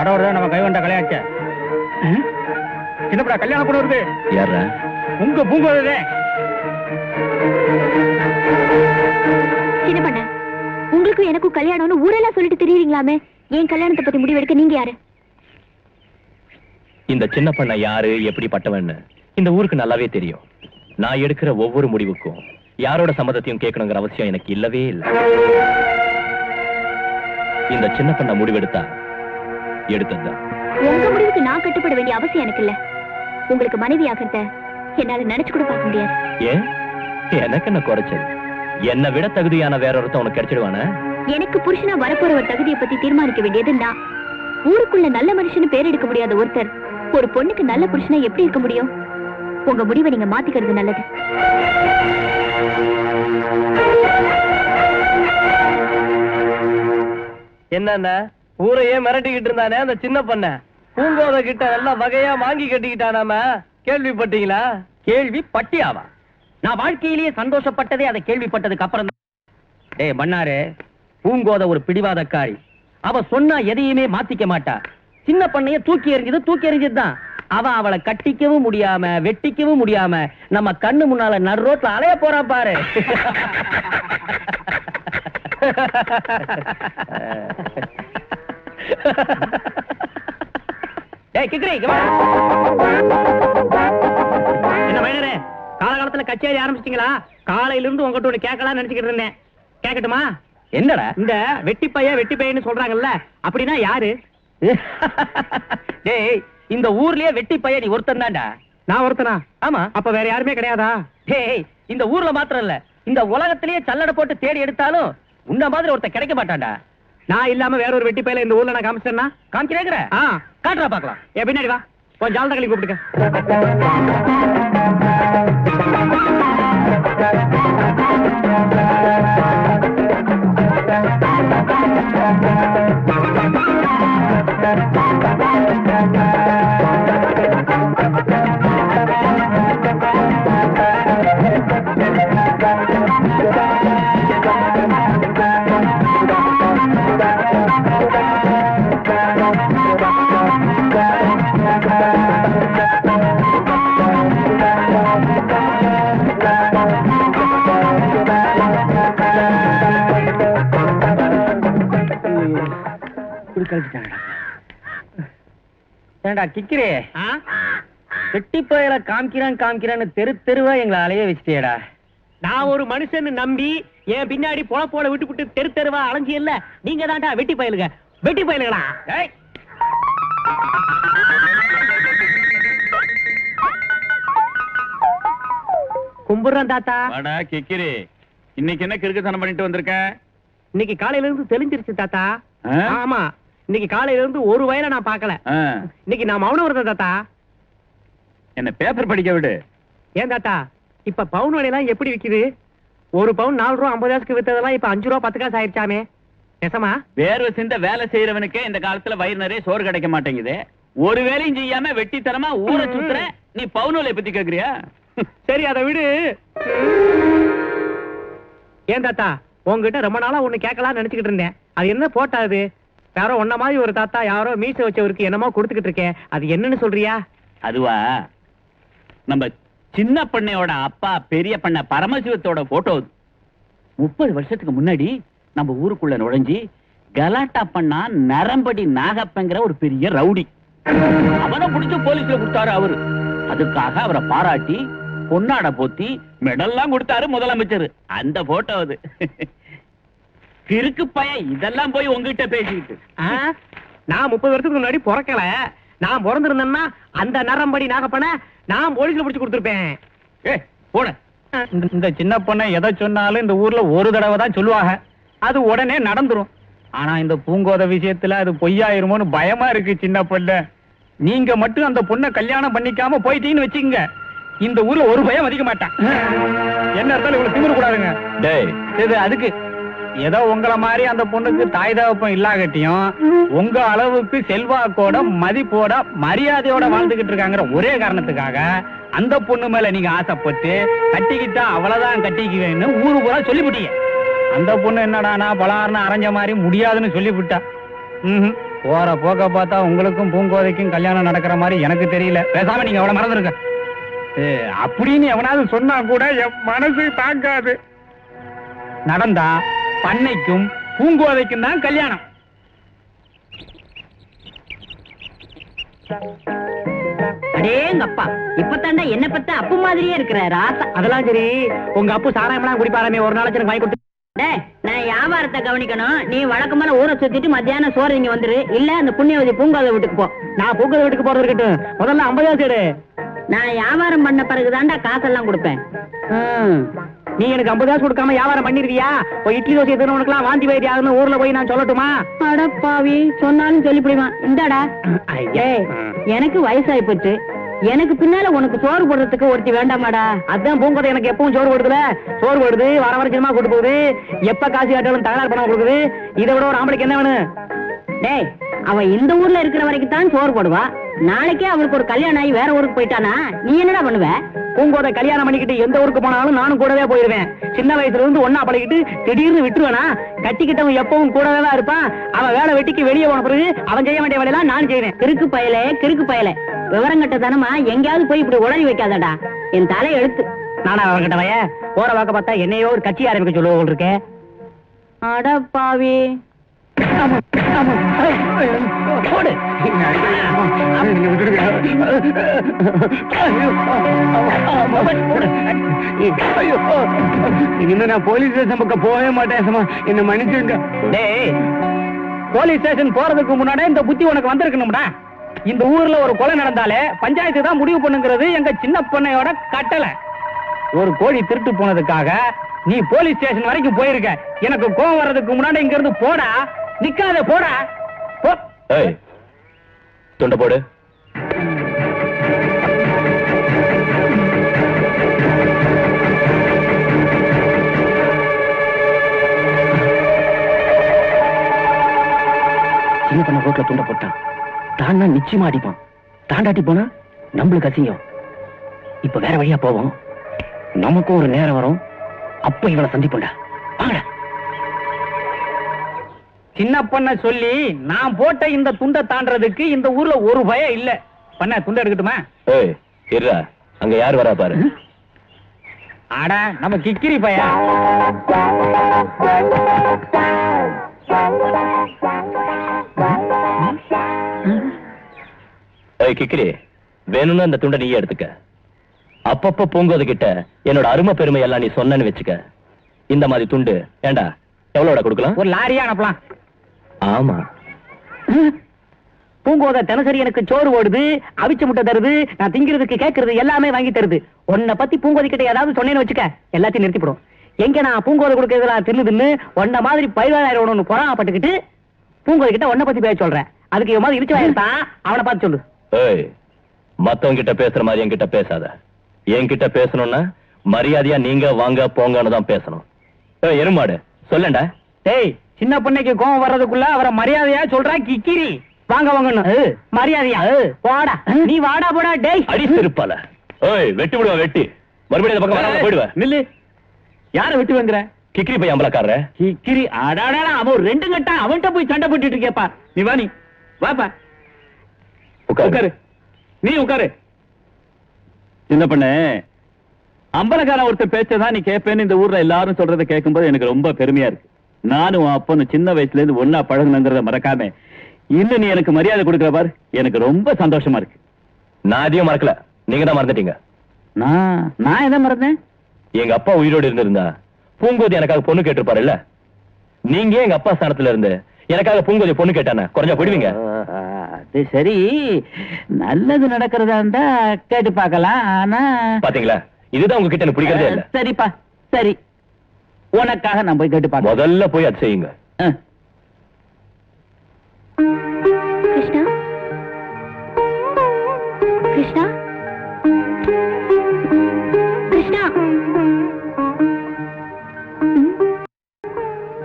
கடவுள் தான் நம்ம கை வந்த கலையாச்ச. சின்னப்படா கல்யாணம் கூட வருது. யார? உங்க பூங்கோதே. சின்ன பண்ண, உங்களுக்கும் எனக்கும் கல்யாணம்னு ஊரெல்லாம் சொல்லிட்டு தெரியுறீங்களாமே, ஏன் கல்யாணத்தை பத்தி முடிவெடுக்க நீங்க யாரு? இந்த சின்ன பண்ண யாரு, எப்படிப்பட்டவன்னு இந்த ஊருக்கு நல்லாவே தெரியும். நான் எடுக்கிற ஒவ்வொரு முடிவுக்கும் யாரோட சம்மதத்தையும் கேட்கணுங்கிற அவசியம் எனக்கு இல்லவே இல்லை. இந்த சின்ன பண்ண முடிவெடுத்தா எடுத்ததுதான். உங்க முடிவுக்கு நான் கட்டுப்பட வேண்டிய அவசியம் எனக்கு இல்ல. உங்களுக்கு மனைவி ஆகிறத என்னால நினைச்சு கூட பார்க்க முடியாது. ஏன்? எனக்கு என்ன குறைச்சல்? என்னை விட தகுதியான வேற ஒருத்தன் உனக்கு கிடைச்சிடுவானே? எனக்கு புருஷனா வரப்போற ஒரு தகுதியை பத்தி தீர்மானிக்க வேண்டியது நான். ஊருக்குள்ள நல்ல மனுஷன்னு பேர் எடுக்க முடியாத ஒருத்தர் ஒரு பொண்ணுக்கு நல்ல புருஷனா எப்படி இருக்க முடியும்? உங்க முடிவை நீங்க மாத்திக்கிறது நல்லது. என்னன்னா ஊரையே மிரட்டிக்கிட்டு இருந்தானே அந்த சின்ன பண்ண, பூங்கோத கிட்ட எல்லாம் வகையா வாங்கி கட்டிக்கிட்டானாம, கேள்விப்பட்டீங்களா? கேள்வி பட்டியாவா? நான் வாழ்க்கையிலேயே சந்தோஷப்பட்டதே அதை கேள்விப்பட்டதுக்கு அப்புறம் தான். டேய் பண்ணாரு, பூங்கோத ஒரு பிடிவாதக்காரி. அவ சொன்னா எதையுமே மாத்திக்க மாட்டா. சின்ன பண்ணைய தூக்கி எறிஞ்சதுதான். அவன் அவளை கட்டிக்கவும் முடியாம வெட்டிக்கவும் முடியாம நம்ம கண்ணு முன்னால நடு ரோட்ல அலைய போறான் பாரு. என்ன மைனரே, காலகாலத்துல கச்சேரி ஆரம்பிச்சிட்டீங்களா? காலையில இருந்து உங்ககிட்ட ஒண்ணு கேட்கலாம் நினைச்சுக்கிட்டு இருந்தேன். கேட்கட்டுமா? என்னடா இந்த வெட்டி பையன்னு சொல்றாங்கல்ல, அப்படின்னா யாரு? டேய், இந்த ஊர்லயே வெட்டி பைய நீ ஒருத்தன் தான்டா. நான் ஒருத்தனா? ஆமா. அப்ப வேற யாருமே கிடையாதா? டேய், இந்த ஊர்ல மாத்திரம் இல்ல, இந்த உலகத்திலேயே சல்லடை போட்டு தேடி எடுத்தாலும் உன்ன மாதிரி ஒருத்தன் கிடைக்க மாட்டான்டா. நான் இல்லாம வேற ஒரு வெட்டி பையில இந்த ஊர்ல நான் காமிச்சேன்னா காமிக்கிறேங்கிற? காட்டுறா பாக்கலாம். ஏ பின்னாடி வா, கொஞ்சம் ஜாலதா களி கூப்பிட்டுக்க. ஏண்டா கிக்கிறே, வெட்டி பயில காமிக்கிறான்னு தெருவா எங்களை அலைய வச்சுட்டேடா. நான் ஒரு மனுஷன் நம்பி என் பின்னாடி பொழப்போட விட்டு தெருவா அலைஞ்சி இல்ல, நீங்க தான்டா வெட்டி பயலுகளா. கும்பிடுறேன் தாத்தா. கிக்கிறே, இன்னைக்கு என்ன கிறுக்குத்தனம் பண்ணிட்டு வந்திருக்க? இன்னைக்கு காலையில இருந்து தெளிஞ்சிருச்சு தாத்தா. ஆமா, இன்னைக்கு காலையில இருந்து ஒரு வயலை நான் பாக்கல. இன்னைக்கு நான் மௌனம் வருதேன் தாத்தா. என்ன பேப்பர் படிக்க விடு. ஏன் தாத்தா, இப்ப பவுன் விலையெல்லாம் எப்படி விக்குது? ஒரு பவுன் 4 ரூபா 50 காசுக்கு வித்ததெல்லாம் இப்ப 5 ரூபா 10 காசு ஆயிடுச்சாமே. பேசமா வேர்வை சிந்த வேலை செய்யறவனுக்கு இந்த காலத்துல வயிறு நிறைய சோறு கிடைக்க மாட்டேங்குது. ஒரு வேலையும் செய்யாம வெட்டித்தனமா ஊரை சுத்துற நீ பவுன் விலையை பத்தி கேக்குறியா? சரி, அதை விடு. ஏன் தாத்தா, உங்ககிட்ட ரொம்ப நாளா ஒண்ணு கேட்கலாம்னு நினைச்சுக்கிட்டு இருந்தேன். அது என்ன போட்டாது? யாரோ ஒன்ன மாதிரி ஒரு தாத்தா யாரோ மீச வச்சவருக்கு என்னமோ கொடுத்துக்கிட்டு இருக்கேன். அது என்னன்னு சொல்றியா? அதுவா, நம்ம சின்ன பண்ணையோட அப்பா பெரிய பண்ண பரமசிவத்தோட போட்டோ. 30 வருஷத்துக்கு முன்னாடி நம்ம ஊருக்குள்ள நுழைஞ்சி கலாட்டா பண்ணா நரம்படி நாகப்பங்கிற ஒரு பெரிய ரவுடி. அவனை பிடிச்சு போலீஸ்ல கொடுத்தாரு அவரு. அதுக்காக அவரை பாராட்டி பொன்னாட போத்தி மெடல்லாம் கொடுத்தாரு முதலமைச்சர். அந்த போட்டோ அது. கிறுக்கு பையன் இதெல்லாம் போய் உங்ககிட்ட பேசிக்கிட்டு. நான் 30 வருஷத்துக்கு முன்னாடி பிறக்கல. நான் பிறந்திருந்தேன்னா அந்த நரம்படி நாகப்பண்ண நான் போலீஸ்ல பிடிச்சு கொடுத்துருப்பேன். போன இந்த சின்ன பொண்ணை எதை சொன்னாலும் இந்த ஊர்ல ஒரு தடவை தான் சொல்லுவாங்க, அது உடனே நடந்துரும். ஆனா இந்த பூங்கோத விஷயத்துல அது பொய்யாயிருமோன்னு பயமா இருக்கு. சின்ன பொண்ணு, நீங்க மட்டும் அந்த பொண்ணை கல்யாணம் பண்ணிக்காம போயிட்டீங்கன்னு வச்சுக்கங்க, இந்த ஊர்ல ஒரு பயம் அதிக மாட்டான். என்ன இருந்தாலும் இவ்வளவு திமிர கூடாதுங்க. இது அதுக்கு ஏதோ உங்களை மாதிரி அந்த பொண்ணுக்கு தாய் தகப்பம் இல்லாகட்டியும் உங்க அளவுக்கு செல்வாக்கோட மதிப்போட மரியாதையோட வாழ்ந்துகிட்டு இருக்காங்கிற ஒரே காரணத்துக்காக அந்த பொண்ணு மேல நீங்க ஆசைப்பட்டு கட்டிக்கிட்டா அவ்வளவுதான் கட்டிக்குவேன்னு ஊரு பூரா சொல்லிவிட்டீங்க. அந்த பொண்ணு என்னடானா பலாருன்னு அரைஞ்ச மாதிரி முடியாதுன்னு சொல்லிவிட்டா. போற போக்க பார்த்தா உங்களுக்கும் பூங்கோதைக்கும் கல்யாணம் நடக்கிற மாதிரி எனக்கு தெரியல. பேசாம நீங்க எவ்வளவு மறந்துருங்க அப்படின்னு எவனாவது சொன்னா கூட என் மனசு தாங்காது. நடந்தா பண்ணைக்கும் பூங்கோதைக்கும் தான் கல்யாணம். அடேங்கப்பா, இப்பதாண்டா என்ன பத்த அப்பு மாதிரியே இருக்கிற ராசா. அதெல்லாம் சரி, உங்க அப்பு சாராயம்லாம் குடிப்பாராமே, ஒரு நாளைக்கு எனக்கு வாங்கி கொடுத்து. டேய், நான் வியாபாரத்தை கவனிக்கணும். நீ வழக்கமான ஊரை சுத்திட்டு மத்தியானம் சோறு இங்க வந்துரு. இல்ல அந்த புண்ணியவதி பூங்காத வீட்டுக்கு போ. நான் பூங்கோதை வீட்டுக்கு போறது இருக்கட்டும், முதல்ல 50 சேடு. நான் வியாபாரம் பண்ண பிறகுதான்டா காசெல்லாம் கொடுப்பேன். நீ எனக்கு 50 கொடுக்காம வியாபாரம் பண்ணிருவியா? இட்லி தோசை எதுவும் வாந்தி வைத்தி ஆகுன்னு ஊர்ல போய் நான் சொல்லட்டுமா? அடப்பாவி, சொன்னாலும் சொல்லிவிடுவான். இந்தாடா. ஏய், எனக்கு வயசாயி போச்சு. எனக்கு பின்னால உனக்கு சோறு போடுறதுக்கு ஒருத்தி வேண்டாமாடா? அதான் பூங்கோதை எனக்கு எப்பவும் சோறு போடுதுல. சோறு போடுது, வர சினிமா கூட்டு போகுது, எப்ப காசு காட்டாலும் தகராறு பண்ண கொடுக்குது. இதை விட ஒரு ஆம்பளைக்கு என்ன வேணும்? டேய், அவ இந்த ஊர்ல இருக்கிற வரைக்கும் தான் சோறு போடுவா. நாளைக்கே அவருக்கு ஒரு கல்யாணம் ஆகி வேற ஊருக்கு போயிட்டானா நீ என்னடா பண்ணுவ? பூங்கோதை கல்யாணம் பண்ணிக்கிட்டு எந்த ஊருக்கு போனாலும் நானும் கூடவே போயிருவேன். சின்ன வயசுல இருந்து ஒன்னா பழகிட்டு திடீர்னு விட்டுருவேனா? கட்டிக்கிட்டவன் எப்பவும் கூடவே தான் இருப்பான். அவன் வேலை வெட்டிக்கு வெளியே போன பிறகு அவன் செய்ய வேண்டிய வேலையெல்லாம் நான் செய்வேன். கிறுக்கு பயலே விவரம் கட்ட தானமா எங்கேயாவது போய் இப்படி உளறி வைக்காதடா. என் தலை எழுத்து. நானா அவர்கிட்ட வய போற வாக்க பார்த்தா என்னையோ ஒரு கட்சி ஆரம்பிக்க சொல்லுவோம் இருக்கேன். அடப்பாவி, போடு. இனிமே நான் போலீஸ் ஸ்டேஷன் பக்கம் போகவே மாட்டேன். என்ன மன்னிச்சுங்க. டேய், போலீஸ் ஸ்டேஷன் போறதுக்கு முன்னாடி இந்த புத்தி உனக்கு வந்திருக்கணும்டா. இந்த ஊர்ல ஒரு கொலை நடந்தாலே பஞ்சாயத்து தான் முடிவு பண்ணுங்கிறது எங்க சின்ன பொண்ணையோட கட்டளை. ஒரு கோழி திருட்டு போனதுக்காக நீ போலீஸ் ஸ்டேஷன் வரைக்கும் போயிருக்க. எனக்கு கோவம் வர்றதுக்கு முன்னாடி இங்க இருந்து போடா. நிக்காத, போடா. ஏய், துண்ட போடு. சின்ன பண்ண ரோட்ல துண்ட போட்டான். தாண்டா நிச்சயமா அடிப்பான். தாண்டாட்டி போனா நம்மளுக்கு அசிங்கம். இப்ப வேற வழியா போவோம். நமக்கும் ஒரு நேரம் வரும். அப்ப இவனை சந்திப்போம்டா. வாங்கடா. சின்ன பண்ண சொல்லி நான் போட்ட இந்த துண்டை தாண்டறதுக்கு இந்த ஊர்ல ஒரு பயம் இல்ல. பண்ண துண்டை எடுக்கட்டுமா? ஏய், இருடா, அங்க யார் வரா பாரு. ஆடா, நம்ம கிக்கிரி பையா. ஏய் கிக்கிரி, வேணும்னா அந்த துண்டை நீயே எடுத்துக்க. அப்பப்ப பூங்கோது கிட்ட என்னோட அருமை பெருமை எல்லாம் நீ சொன்னன்னு வச்சுக்க. இந்த மாதிரி துண்டு ஏண்டா எவ்வளோட கொடுக்கலாம்? ஒரு லாரியா அனுப்பலாம். ஆமா, பூங்கோதை தினசரி எனக்கு சோறு ஓடுது, அவிச்ச முட்டை தருது, நான் திங்கிறதுக்கு கேட்கறது எல்லாமே வாங்கி தருது. உன்னை பத்தி பூங்கோதை கிட்ட ஏதாவது சொன்னேன்னு வச்சுக்க, எல்லாத்தையும் நிறுத்திப்படும். எங்க நான் பூங்கோதை கொடுக்கறதுலாம் தின்னு உன்ன மாதிரி பயிராயிரம் பொறாமப்பட்டுக்கிட்டு பூங்கோதை கிட்ட உன்னை பத்தி பேச சொல்றேன். அதுக்கு இவன் மாதிரி இடிச்சு வாயிருந்தான், அவனை பார்த்து சொல்லு. ஏய், மத்தவங்க கிட்ட பேசுற மாதிரி என்கிட்ட பேசாத. என்கிட்ட பேசணும்னா மரியாதையா நீங்க வாங்க போங்கன்னு தான் பேசணும். ஏய் எருமாடு, சொல்லண்டா. டேய், சின்ன பொண்ணைக்கு கோவம் வர்றதுக்குள்ள அவரை மரியாதையா சொல்றா கிக்கிரி. வாங்க வாங்கன்னு மரியாதையா வாடா. நீ வாடா போடா. டேய், அடி திருப்பால. ஏய், வெட்டி விடுவா வெட்டி. மறுபடியும் இந்த பக்கம் வராம போயிடுவேன். நில்லு. யார வெட்டி வாங்குற? கிக்கிரி பையன் அம்பலக்காரர. கிக்கிரி அடாடா, அவன் ரெண்டு கட்டா அவன்கிட்ட போய் சண்டை போட்டுட்டு இருக்கேப்பா. நீ வா, நீ வாப்பா. உட்காரு. நீ உட்காரு. சின்ன பண்ண அம்பலக்காரன் ஒருத்தர் பேச்சதான் நீ கேட்பேன்னு இந்த ஊர்ல எல்லாரும் சொல்றதை கேட்கும்போது எனக்கு ரொம்ப பெருமையா இருக்கு. நானும் அப்பனும் சின்ன வயசுல இருந்து ஒன்னா பழகுனங்கிறத மறக்காம இன்னும் நீ எனக்கு மரியாதை கொடுக்கிற பாரு, எனக்கு ரொம்ப சந்தோஷமா இருக்கு. நான் அதையும் மறக்கல, நீங்க தான் மறந்துட்டீங்க. நான் எதை மறந்தேன்? எங்க அப்பா உயிரோடு இருந்திருந்தா பூங்கோதி எனக்காக பொண்ணு கேட்டிருப்பாருல்ல. நீங்க எங்க அப்பா ஸ்தானத்துல இருந்து எனக்காக பூங்கோதி பொண்ணு கேட்டானே குறைஞ்சா போயிடுவீங்க. அது சரி, நல்லது நடக்கிறதா இருந்தா கேட்டு பார்க்கலாம். ஆனா பாத்தீங்களா, இதுதான் உங்ககிட்ட எனக்கு பிடிக்கிறதே இல்ல. சரிப்பா, சரி, உனக்காக நான் போய் கேட்டு பார்க்க. முதல்ல போய் அது செய்யுங்க. கிருஷ்ணா, கிருஷ்ணா, கிருஷ்ணா.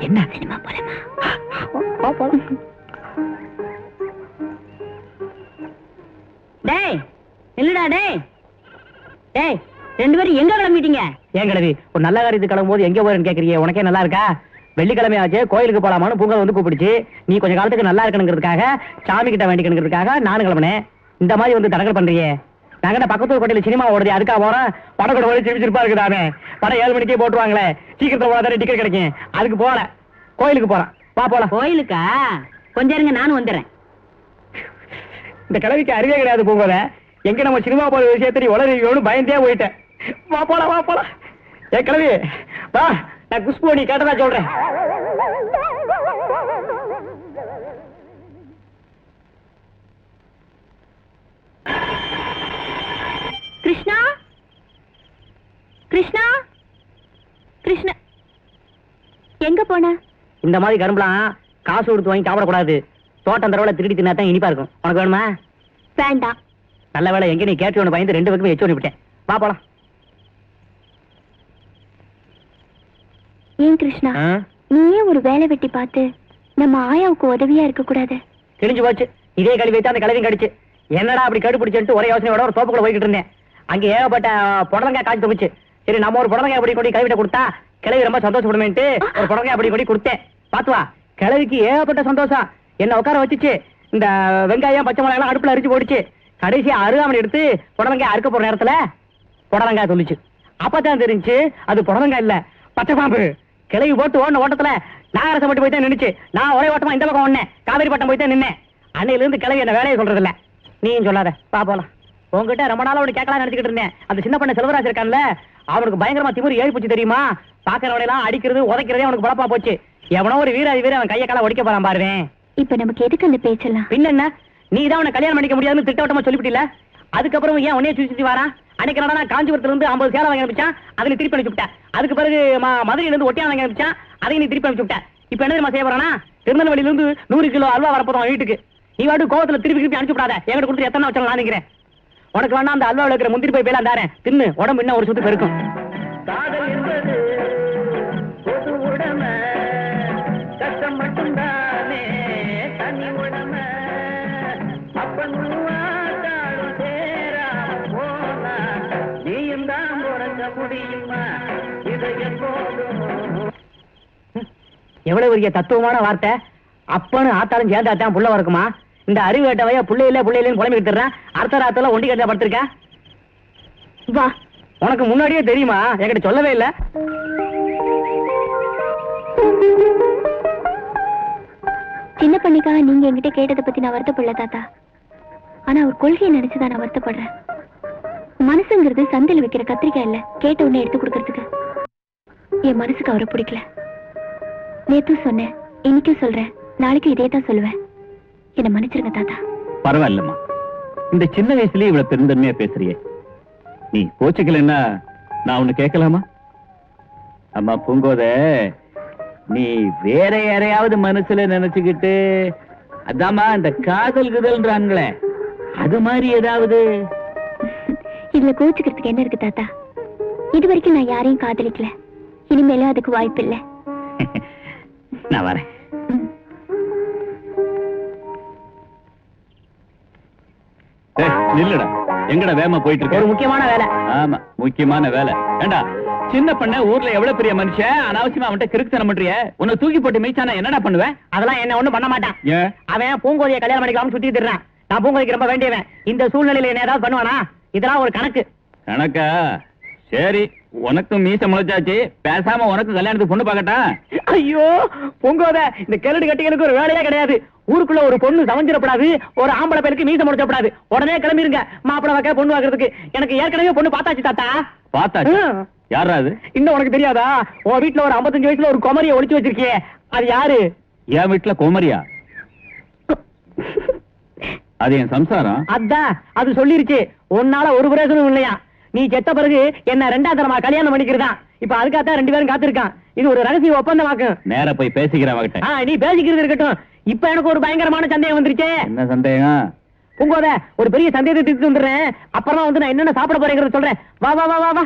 என்ன சினிமா போலாமா? டேய் இல்லடா. டேய் டேய், ரெண்டு பேரும் எங்க கிளம்பிட்டீங்க? ஏன் கிளவி, ஒரு நல்ல காரியத்துக்கு கிளம்பும் போது எங்க போறேன்னு கேக்குறீங்க? உனக்கே நல்லா இருக்கா? வெள்ளிக்கிழமை ஆச்சு, கோயிலுக்கு போலாமான்னு பூங்கா வந்து கூப்பிடுச்சு. நீ கொஞ்ச காலத்துக்கு நல்லா இருக்கணுங்கிறதுக்காக, சாமி கிட்ட வேண்டிக்கணுங்கிறதுக்காக நானும் கிளம்பினேன். இந்த மாதிரி வந்து தடங்கல் பண்றியே. நாங்க என்ன பக்கத்து கோட்டையில சினிமா ஓடுது, அதுக்கா போறோம். படம் கூட ஓடி சிரிச்சிருப்பா இருக்குதாமே. படம் 7 மணிக்கே போட்டுவாங்களே, சீக்கிரத்துல போனா தானே டிக்கெட் கிடைக்கும். அதுக்கு போல கோயிலுக்கு போறேன். வா போலாம். கோயிலுக்கா? கொஞ்சம் இருங்க, நானும் வந்துடுறேன். இந்த கிழவிக்கு அறிவே கிடையாது போகும்போத. எங்க நம்ம சினிமா போற விஷயத்தை உளறியோன்னு பயந்தே போயிட்டேன். வா போலாம், வா போலாம். ஏ கிழவி வா, நான் குஷ்பு நீ கேட்டதா சொல்றேன். கிருஷ்ணா, கிருஷ்ணா, கிருஷ்ணா, எங்க போன? இந்த மாதிரி கரும்புலாம் காசு கொடுத்து வாங்கி சாப்பிடக்கூடாது. தோட்டம் தரவுல திருடி தின்னா தான் இனிப்பா இருக்கும். உனக்கு வேணுமா? வேண்டாம். நல்ல வேலை, எங்க நீ கேட்டு ஒன்று பயந்து 2 பக்கமும் எச்சு விட்டேன். வா போலாம். ஏன் கிருஷ்ணா, நீயே ஒரு வேலை வெட்டி பார்த்து நம்ம ஆயாவுக்கு உதவியா இருக்க கூடாது? கிழிஞ்சு போச்சு. இதே கழுவி வைத்தா அந்த கழுவியும் கடிச்சு. என்னடா அப்படி கடு பிடிச்சுட்டு ஒரே யோசனையோட ஒரு தோப்புக்குள்ள போய்கிட்டு இருந்தேன். அங்க ஏகப்பட்ட புடலங்காய் காய்ச்சி தொகுச்சு. சரி, நம்ம ஒரு புடலங்காய் அப்படி கொண்டு கைவிட்ட கொடுத்தா கிழவி ரொம்ப சந்தோஷப்படுமேன்ட்டு ஒரு புடலங்காய் அப்படி கொண்டு கொடுத்தேன். பாத்து வா, கிழவிக்கு ஏகப்பட்ட சந்தோஷம். என்ன உட்கார வச்சுச்சு. இந்த வெங்காயம் பச்சை மிளகாய் எல்லாம் அடுப்புல அரிச்சு போடுச்சு. கடைசி அருகாமணி எடுத்து புடலங்காய் அறுக்க போற நேரத்துல புடலங்காய் சொல்லிச்சு. அப்பதான் தெரிஞ்சு அது புடலங்காய் இல்ல, பச்சை பாம்பு. கிளவி போட்டு ஓடின ஓட்டத்துல நாகரசம் மட்டும் போய் தான் நின்னுச்சு. நான் ஒரே ஓட்டமா இந்த பக்கம் ஒண்ணேன், காவேரி பட்டம் போய் தான் நின்னேன். அன்னையில இருந்து கிளவி என்ன வேலையை சொல்றது இல்ல. நீயும் சொல்லாத, பா போலாம். உங்ககிட்ட ரொம்ப நாளா ஒண்ணு கேட்கலாம் நினைச்சுக்கிட்டு இருந்தேன். அந்த சின்ன பண்ண செல்வராஜ் இருக்கான்ல, அவனுக்கு பயங்கரமா திமிரு ஏறி போச்சு தெரியுமா? பாக்கிறவனையெல்லாம் அடிக்கிறது உதைக்கிறதே அவனுக்கு பழப்பா போச்சு. எவனோ ஒரு வீர அவன் கையை கால ஒடிக்க போறான் பாருவேன். இப்ப நமக்கு எதுக்கு அந்த பேச்செல்லாம்? பின்ன என்ன, நீ தான் அவனை கல்யாணம் பண்ணிக்க முடியாதுன்னு திட்டவட்டமா சொல்லிவிட்டில. அதுக்கப்புறம் ஏன் உன்னைய சுத்தி வாரான்? அன்னைக்கு நான் காஞ்சிபுரத்துல இருந்து 50 சேலை வாங்கி அனுப்பிச்சான், அதை நீ திருப்பி அனுப்பிச்சுட்ட. அதுக்கு பிறகு மதுரையில இருந்து ஒட்டியா வாங்கி அனுப்பிச்சான், அதை நீ திருப்பி அனுப்பிச்சுட்ட. இப்ப என்ன தெரியுமா செய்ய போறானா? திருநெல்வேலியில இருந்து 100 கிலோ அல்வா வரப்போறோம் வீட்டுக்கு. நீ வாட்டு கோவத்துல திருப்பி அனுப்பிச்சு விடாத. என்கிட்ட கொடுத்து எத்தனை வச்சாலும் நான் நினைக்கிறேன். உனக்கு வேணா அந்த அல்வாவில் இருக்கிற முந்திரி போய் பேலாம் தாரேன், தின்னு உடம்பு இன்னும் ஒரு சுத்து பெருக்கும். காதல் என்பது பொது உடமை, கஷ்டம் மட்டும்தானே தனி உடமை. எவ்வளவு பெரிய தத்துவமான வார்த்தை. அப்பன்னு ஆத்தாலும் சேர்ந்தாத்தான் புள்ள வரக்குமா? இந்த அறிவு கேட்டவைய புள்ளையில புள்ளையிலன்னு புலம்பிக்கிட்டு அடுத்த ராத்திர ஒண்டி கட்டில படுத்திருக்க. வா, உனக்கு முன்னாடியே தெரியுமா? என்கிட்ட சொல்லவே இல்ல. சின்ன பண்ணிக்காக நீங்க என்கிட்ட கேட்டதை பத்தி நான் வருத்தப்படல தாத்தா. ஆனா ஒரு கொள்கையை நினைச்சுதான் நான் வருத்தப்படுறேன். மனசுங்கிறது சந்தையில் வைக்கிற கத்திரிக்காய் இல்ல, கேட்ட உடனே எடுத்து கொடுக்கறதுக்கு. என் மனசுக்கு அவரை பிடிக்கல. நேத்தும் சொன்னேன், இன்னைக்கும் சொல்றேன், நாளைக்கும் இதே தான் சொல்லுவேன். என்ன மன்னிச்சிருங்க தாத்தா. பரவாயில்லம்மா, இந்த சின்ன வயசுலயே இவ்வளவு பெருந்தன்மையா பேசுறியே. நீ கோச்சுக்கலன்னா நான் ஒண்ணு கேட்கலாமா? அம்மா பூங்கோத, நீ வேற யாரையாவது மனசுல நினைச்சுக்கிட்டு அதாம்மா இந்த காதல் குதல்ன்றாங்களே, அது மாதிரி ஏதாவது? இதுல கோச்சுக்கிறதுக்கு என்ன இருக்கு தாத்தா? இது வரைக்கும் நான் யாரையும் காதலிக்கல, இனிமேலும் அதுக்கு வாய்ப்பு இல்லை. நான் வரேன். நில்லுடா, எங்கடா வேகமா போயிட்டு இருக்க? ஒரு முக்கியமான வேலை. ஆமா, முக்கியமான வேலை. ஏண்டா சின்ன பண்ண ஊர்ல எவ்வளவு பெரிய மனுஷன், அனாவசியமா அவன்கிட்ட கிறுக்குத்தனம் பண்றிய? உன்னை தூக்கி போட்டு மேய்ச்சானா என்னடா பண்ணுவேன்? அதெல்லாம் என்ன ஒண்ணும் பண்ண மாட்டான். ஏன்? அவன் பூங்கோதையை கல்யாணம் பண்ணிக்கலாம்னு சுத்திட்டு இருக்கான். நான் பூங்கோதைக்கு ரொம்ப வேண்டியவன். இந்த சூழ்நிலையில என்ன ஏதாவது பண்ணுவானா? இதெல்லாம் ஒரு கணக்கு. கணக்கா? சரி, உனக்கும் மீச முளைச்சாச்சு, பேசாம உனக்கு கல்யாணத்துக்கு பொண்ணு பாக்கட்டா? ஐயோ பூங்கோத, இந்த கிழடு கட்டிகளுக்கு ஒரு வேலையே கிடையாது. ஊருக்குள்ள ஒரு பொண்ணு சமைஞ்சிடப்படாது, ஒரு ஆம்பளை பேருக்கு மீச முளைச்சப்படாது. உடனே கிளம்பிருங்க மாப்பிளை வைக்க பொண்ணு வாக்குறதுக்கு. எனக்கு ஏற்கனவே பொண்ணு பார்த்தாச்சு தாத்தா. பார்த்தாச்சு? யாரா அது? இன்னும் உனக்கு தெரியாதா? உன் வீட்டுல ஒரு 55 வயசுல ஒரு குமரியை ஒளிச்சு வச்சிருக்கியே, அது யாரு? என் வீட்டுல கோமரியா? அது என் சம்சாரம். அதான் அது சொல்லிருச்சு. உன்னால ஒரு பிரயோஜனம் இல்லையா? நீ செத்த பிறகு என்ன 2ஆம் தரமா கல்யாணம் பண்ணிக்கிறதா? இப்ப அதுக்காகத்தான் 2 பேரும் காத்திருக்கான். இது ஒரு ரகசிய ஒப்பந்தமாக்கும். நேர போய் பேசிக்கிறேன் அவகிட்ட. நீ பேசிக்கிறது இருக்கட்டும். இப்ப எனக்கு ஒரு பயங்கரமான சந்தேகம் வந்துருச்சே. என்ன சந்தேகம்? பூங்கோத, ஒரு பெரிய சந்தேகத்தை தீர்த்து வந்துடுறேன். அப்புறம் வந்து நான் என்னென்ன சாப்பிட போறேங்கிறத சொல்றேன். வா வா வா வா வா.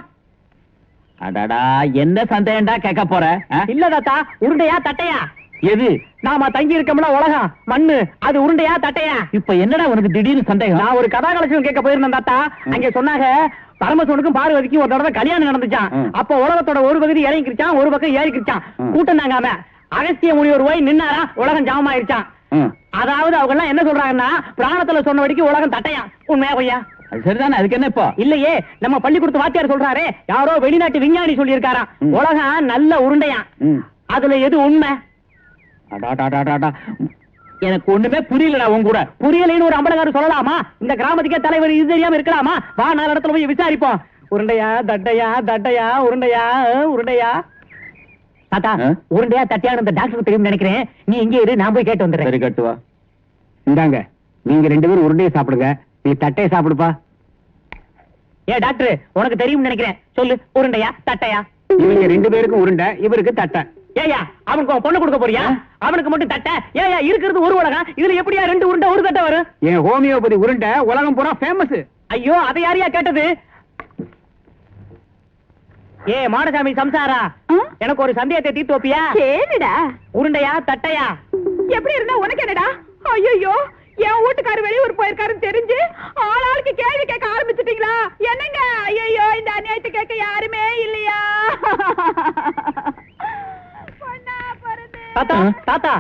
அடடா, என்ன சந்தேகம்டா கேட்க போற? இல்ல தாத்தா, உருண்டையா தட்டையா? எது? நாம தங்கி இருக்கோம்ல உலகம் மண்ணு, அது உருண்டையா தட்டையா? இப்ப என்னடா உனக்கு திடீர்னு சந்தேகம்? நான் ஒரு கதாகலட்சம் கேட்க போயிருந்தேன் தாத்தா. அங்க சொன்னாங்க பரமசிவனுக்கும் பார்வதிக்கும் ஒரு தடவை கல்யாணம் நடந்துச்சான். அப்ப உலகத்தோட ஒரு பகுதி இறங்கிருச்சான், ஒரு பக்கம் ஏறிக்கிருச்சான். கூட்டம் தாங்காம அகஸ்திய முனிவர் போய் நின்னாரா உலகம் ஜாமாயிருச்சான். அதாவது அவங்க எல்லாம் என்ன சொல்றாங்கன்னா பிராணத்துல சொன்ன வரைக்கும் உலகம் தட்டையா. உண்மையா பொய்யா? அது சரிதானே, அதுக்கு என்ன இப்போ? இல்லையே, நம்ம பள்ளிக்கூடத்து வாத்தியார் சொல்றாரு, யாரோ வெளிநாட்டு விஞ்ஞானி சொல்லி இருக்காராம் உலகம் நல்ல உருண்டையா. அதுல எது உண்மை? எனக்கு ஒண்ணுமே புரியலடா உன் கூட. புரியலைன்னு ஒரு அம்பலகாரர் சொல்லலாமா? இந்த கிராமத்துக்கே தலைவர் இது தெரியாம இருக்கலாமா? வா, 4 இடத்துல போய் விசாரிப்போம். உருண்டையா தட்டையா, தட்டையா உருண்டையா, உருண்டையா. தாத்தா, உருண்டையா தட்டையான்னு இந்த டாக்டருக்கு தெரியும் நினைக்கிறேன். நீ இங்கே இரு, நான் போய் கேட்டு வந்துடுறேன். சரி, கட்டுவா. இந்தாங்க, நீங்க 2 பேரும் உருண்டையை சாப்பிடுங்க, நீ தட்டையை சாப்பிடுப்பா. ஏ டாக்டர், உனக்கு தெரியும் நினைக்கிறேன். சொல்லு, உருண்டையா தட்டையா? இவங்க 2 பேருக்கும் உருண்டை, இவருக்கு தட்டை. ஏயா, அவனுக்கு உன் பொண்ணு கொடுக்க போறியா? அவனுக்கு மட்டும் தட்டை? ஏயா, இருக்கிறது ஒரு உலகம், இதுல எப்படியா 2 உருண்டை ஒரு தட்டை வரும்? என் ஹோமியோபதி உருண்டை உலகம் பூரா ஃபேமஸ். ஐயோ, அதை யாரையா கேட்டது? ஏ மாடசாமி சம்சாரா, எனக்கு ஒரு சந்தேகத்தை தீர்த்து வைப்பியா? கேளுடா. உருண்டையா தட்டையா? எப்படி இருந்தா உனக்கு என்னடா? ஐயோ, என் வீட்டுக்காரர் வெளியூர் போயிருக்காருன்னு தெரிஞ்சு ஆளாளுக்கு கேள்வி கேட்க ஆரம்பிச்சிட்டீங்களா? என்னங்க? ஐயோ, இந்த அநியாயத்தை கேட்க யாருமே இல்லையா? தாத்தா, தாத்தா,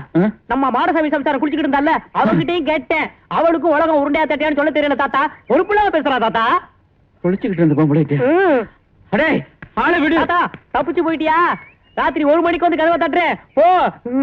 நம்ம மாடசாமி சம்சாரம் குளிச்சுக்கிட்டு இருந்தால, அவகிட்டையும் கேட்டேன். அவளுக்கும் உலகம் உருண்டையா தட்டையான்னு சொல்ல தெரியல தாத்தா. ஒரு பிள்ளை பேசுறா தாத்தா. குளிச்சுக்கிட்டு இருந்த பொம்பளைக்கு அடே, ஆளை விடு தாத்தா. தப்பிச்சு போயிட்டியா? ராத்திரி 1 மணிக்கு வந்து கதவை தட்டுறேன் போ.